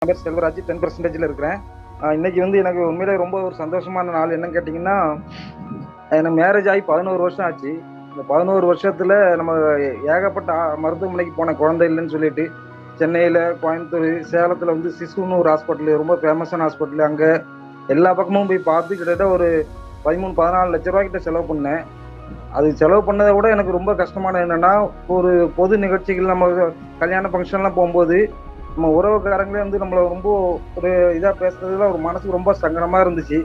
பேர் செல்வராஜ் 10% இருக்கிறேன். இன்னைக்கு வந்து எனக்கு உண்மையிலே ரொம்ப ஒரு சந்தோஷமான நாள். என்னன்னு கேட்டிங்கன்னா, எனக்கு மேரேஜ் ஆகி 11 வருஷம் ஆச்சு. இந்த 11 வருஷத்துல நம்ம ஏகப்பட்ட மருத்துவமனைக்கு போனேன், குழந்தை இல்லைன்னு சொல்லிட்டு. சென்னையில, கோயம்புத்தூர், சேலத்துல வந்து சிசுன்னு ஒரு ஹாஸ்பிட்டல், ரொம்ப ஃபேமஸான ஹாஸ்பிட்டல். அங்க எல்லா பக்கமும் போய் பார்த்து கிட்டத்தட்ட ஒரு 13, 14 லட்ச ரூபாய் கிட்ட செலவு பண்ணேன். அது செலவு பண்ணதை விட எனக்கு ரொம்ப கஷ்டமானது என்னன்னா, ஒரு பொது நிகழ்ச்சிகள், நம்ம கல்யாண ஃபங்க்ஷன்லாம் போகும்போது நம்ம உறவுக்காரங்களே வந்து நம்மள ரொம்ப ஒரு இதா பேசுறதுல ஒரு மனசுக்கு ரொம்ப சங்கடமா இருந்துச்சு.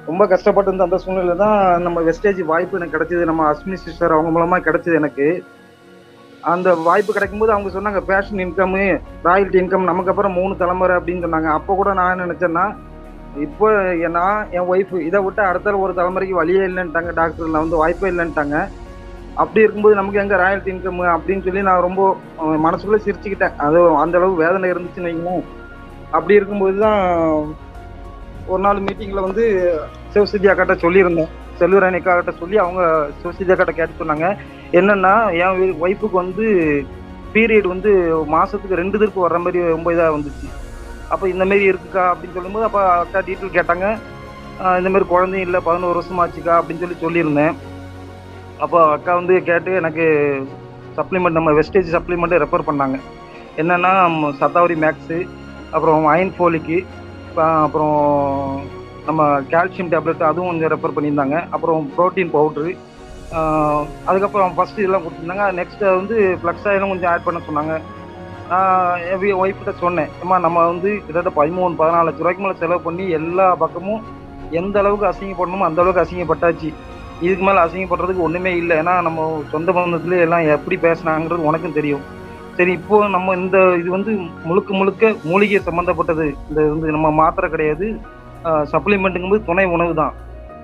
ரொம்ப கஷ்டப்பட்டு இருந்த அந்த சூழ்நிலையில தான் நம்ம வெஸ்டேஜ் வாய்ப்பு எனக்கு கிடைச்சது. நம்ம அஸ்வினி சிஸ்டர் அவங்க மூலமா கிடைச்சது எனக்கு. அந்த வாய்ப்பு கிடைக்கும்போது அவங்க சொன்னாங்க, பேஷன் இன்கம், ராயல்டி இன்கம் நமக்கு அப்புறம் 3 தலைமுறை அப்படின்னு சொன்னாங்க. அப்போ கூட நான் என்ன நினைச்சேன்னா, இப்போ நான் என் ஒய்ஃப் இதை விட்டு அடுத்த ஒரு தலைமுறைக்கு வழியே இல்லைன்ட்டாங்க டாக்டர்ல, வந்து வாய்ப்பே இல்லைன்ட்டாங்க. அப்படி இருக்கும்போது நமக்கு எங்க ராயல்டி இன்கம் அப்படின்னு சொல்லி நான் ரொம்ப மனசுக்குள்ள சிரிச்சுக்கிட்டேன். அது அந்த அளவு வேதனை இருந்துச்சுன்னு வைங்களேன். அப்படி இருக்கும்போது தான் ஒரு நாள் மீட்டிங்ல வந்து சிவசித்தி அக்காட்ட சொல்லியிருந்தேன். செல்வராணி அக்காட்ட சொல்லி அவங்க சிவசித்தி அக்காட்ட கேட்டு சொன்னாங்க, என்னன்னா என் ஒய்ஃபுக்கு வந்து பீரியட் வந்து மாசத்துக்கு 2 திருப்பு வர்ற மாதிரி ரொம்ப இதாக வந்துச்சு. அப்போ இந்த மாதிரி இருக்குக்கா அப்படின்னு சொல்லும்போது, அப்போ அக்கா டீட்டெயில் கேட்டாங்க. இந்த மாதிரி குழந்தையும் இல்லை, 11 வருஷமா ஆச்சுக்கா அப்படின்னு சொல்லியிருந்தேன். அப்போ அக்கா வந்து கேட்டு எனக்கு சப்ளிமெண்ட், நம்ம வெஸ்டேஜ் சப்ளிமெண்ட்டை ரெஃபர் பண்ணாங்க. என்னென்னா சத்தாவரி மேக்ஸு, அப்புறம் அயன் ஃபோலிக்கு, அப்புறம் நம்ம கால்சியம் டேப்லெட் அதுவும் கொஞ்சம் ரெஃபர் பண்ணியிருந்தாங்க. அப்புறம் ப்ரோட்டீன் பவுட்ரு, அதுக்கப்புறம் ஃபஸ்ட்டு இதெல்லாம் கொடுத்துருந்தாங்க. நெக்ஸ்ட்டு வந்து ஃப்ளக்ஸ் ஆயிலும் கொஞ்சம் ஆட் பண்ண சொன்னாங்க. என் ஒய்ஃப்கிட்ட சொன்னேன், ஏம்மா நம்ம வந்து கிட்டத்தட்ட 13, 14 லட்ச ரூபாய்க்கு மேலே செலவு பண்ணி எல்லா பக்கமும் எந்த அளவுக்கு அசிங்கப்படணுமோ அந்த அளவுக்கு அசிங்கப்பட்டாச்சு. இதுக்கு மேலே அசிங்கப்படுறதுக்கு ஒன்றுமே இல்லை. ஏன்னா நம்ம சொந்த பந்தத்துலேயே எல்லாம் எப்படி பேசினாங்கிறது உனக்கும் தெரியும். சரி, இப்போ நம்ம இந்த இது வந்து முழுக்க முழுக்க மூலிகை சம்மந்தப்பட்டது. இந்த வந்து நம்ம மாத்திரை கிடையாது, சப்ளிமெண்ட்டுங்கும்போது துணை உணவு தான்.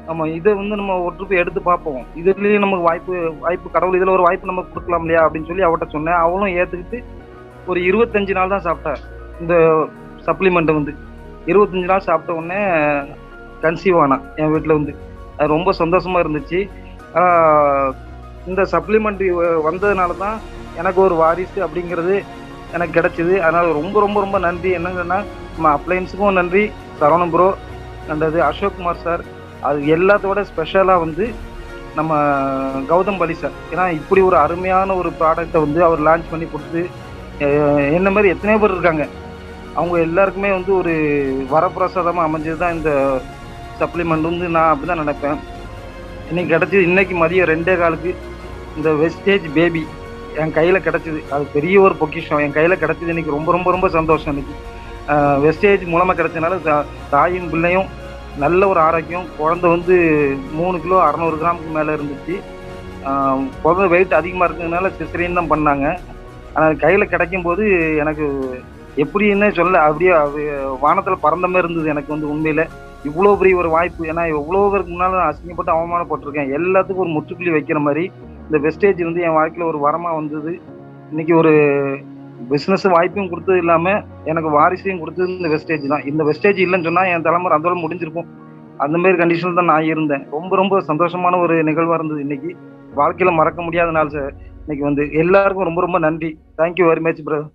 நம்ம இதை வந்து நம்ம ஒரு ட்ரிப் எடுத்து பார்ப்போம், இதுலேயும் நமக்கு வாய்ப்பு கடவுள் இதில் ஒரு வாய்ப்பு நம்ம கொடுக்கலாம் இல்லையா அப்படின்னு சொல்லி அவட்ட சொன்னேன். அவளும் ஏற்றுக்கிட்டு ஒரு 25 நாள் தான் சாப்பிட்டேன் இந்த சப்ளிமெண்ட்டை வந்து. 25 நாள் சாப்பிட்ட உடனே கன்சீவ் ஆனா என் வீட்டில் வந்து. அது ரொம்ப சந்தோஷமா இருந்துச்சு. இந்த சப்ளிமெண்ட் வந்ததுனால தான் எனக்கு ஒரு வாரிசு அப்படிங்கிறது எனக்கு கிடைச்சிது. அதனால ரொம்ப ரொம்ப ரொம்ப நன்றி. என்னங்கன்னா நம்ம அப்ளையன்ஸுக்கும் நன்றி, சரவணன் ப்ரோ, அண்டது அசோக்குமார் சார், அது எல்லாத்தோட ஸ்பெஷலாக வந்து நம்ம கௌதம் பலி சார். ஏன்னா இப்படி ஒரு அருமையான ஒரு ப்ராடக்டை வந்து அவர் லான்ச் பண்ணி கொடுத்து, என்ன மாதிரி எத்தனையோ பேர் இருக்காங்க, அவங்க எல்லாருக்குமே வந்து ஒரு வரப்பிரசாதமாக அமைஞ்சது தான் இந்த சப்ளிமெண்ட் வந்து. நான் அப்படி தான் நினைப்பேன். இன்னைக்கு கிடச்சிது. இன்னைக்கு மதியம் 2:15 இந்த வெஸ்டேஜ் பேபி என் கையில் கிடச்சிது. அது பெரிய ஒரு பொக்கிஷம் என் கையில் கிடச்சிது. இன்னைக்கு ரொம்ப ரொம்ப ரொம்ப சந்தோஷம். இன்னைக்கு வெஸ்டேஜ் மூலமாக கிடச்சதுனால தாயின் பிள்ளையும் நல்ல ஒரு ஆரோக்கியம். குழந்தை வந்து 3 கிலோ 600 கிராமுக்கு மேலே இருந்துச்சு. குழந்தை வெயிட் அதிகமாக இருக்கிறதுனால சிசரியன் தான் பண்ணாங்க. ஆனால் கையில் கிடைக்கும் போது எனக்கு எப்படின்னு சொல்ல, அப்படியே வானத்தில் பறந்த மாதிரி இருந்தது எனக்கு வந்து உண்மையில். இவ்வளோ பெரிய ஒரு வாய்ப்பு, ஏன்னா எவ்வளோ பேருக்கு முன்னால் நான் அசிங்கப்பட்டு அவமானப்பட்டிருக்கேன். எல்லாத்துக்கும் ஒரு முற்றுப்புள்ளி வைக்கிற மாதிரி இந்த வெஸ்டேஜ் வந்து என் வாழ்க்கையில் ஒரு வரமாக வந்தது. இன்னைக்கு ஒரு பிஸ்னஸ் வாய்ப்பையும் கொடுத்தது இல்லாமல் எனக்கு வாரிசையும் கொடுத்தது இந்த வெஸ்டேஜ் தான். இந்த வெஸ்டேஜ் இல்லைன்னு சொன்னால் என் தலைமுறை அதோட முடிஞ்சிருக்கும். அந்த மாதிரி கண்டிஷனில் தான் நான் இருந்தேன். ரொம்ப ரொம்ப சந்தோஷமான ஒரு நிகழ்வாக இருந்தது இன்னைக்கு. வாழ்க்கையில் மறக்க முடியாத நாள் சார். இன்னைக்கு வந்து எல்லாருக்கும் ரொம்ப ரொம்ப நன்றி. Thank you very much brother.